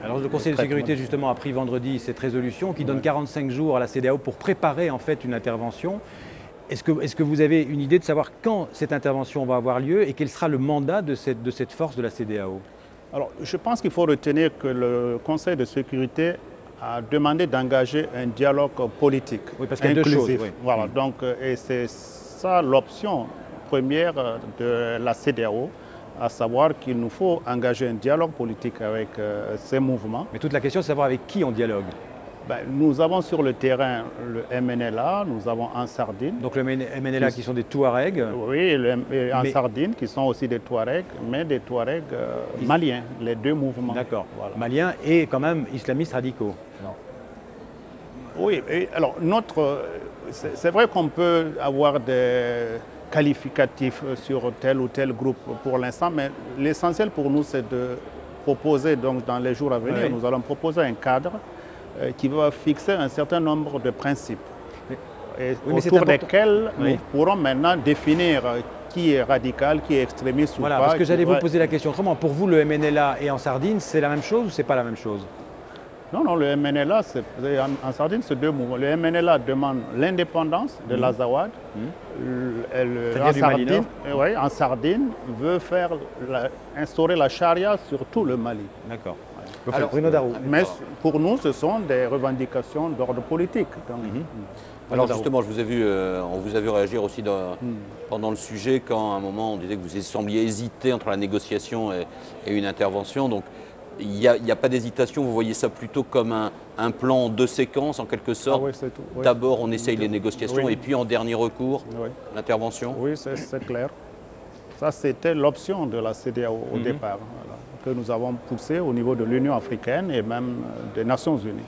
Alors le Conseil de sécurité justement a pris vendredi cette résolution qui donne 45 jours à la CEDEAO pour préparer en fait une intervention. Est-ce que vous avez une idée de savoir quand cette intervention va avoir lieu et quel sera le mandat de cette force de la CEDEAO? Alors je pense qu'il faut retenir que le Conseil de sécurité a demandé d'engager un dialogue politique. Oui, parce qu'il y a deux choses. Oui. Voilà, donc, et c'est ça l'option première de la CEDEAO, à savoir qu'il nous faut engager un dialogue politique avec ces mouvements. Mais toute la question, c'est de savoir avec qui on dialogue. Ben, nous avons sur le terrain le MNLA, nous avons en Sardine. Donc le MNLA qui sont des Touaregs. Oui, en Sardine qui sont aussi des Touaregs, mais des Touaregs maliens, les deux mouvements. D'accord, voilà. Maliens et quand même islamistes radicaux. Non. Oui, alors c'est vrai qu'on peut avoir des qualificatifs sur tel ou tel groupe pour l'instant, mais l'essentiel pour nous c'est de proposer, donc dans les jours à venir, nous allons proposer un cadre qui va fixer un certain nombre de principes autour desquels nous pourrons maintenant définir qui est radical, qui est extrémiste ou pas. Parce que j'allais vous poser la question autrement. Pour vous, le MNLA et en Sardine, c'est la même chose ou c'est pas la même chose? Non, le MNLA, en Sardine, c'est deux mouvements. Le MNLA demande l'indépendance de l'Azawad. En Sardine, veut instaurer la charia sur tout le Mali. D'accord. Alors, Bruno Darroux. Mais pour nous, ce sont des revendications d'ordre politique. Donc, alors justement, je vous ai vu, on vous a vu réagir aussi pendant le sujet quand à un moment on disait que vous sembliez hésiter entre la négociation et une intervention. Donc il n'y a pas d'hésitation, vous voyez ça plutôt comme un plan en deux séquences en quelque sorte. Ah oui, c'est tout. Oui. D'abord on essaye les négociations et puis en dernier recours, l'intervention. Oui, c'est clair. Ça c'était l'option de la CEDEAO au départ, que nous avons poussée au niveau de l'Union africaine et même des Nations Unies.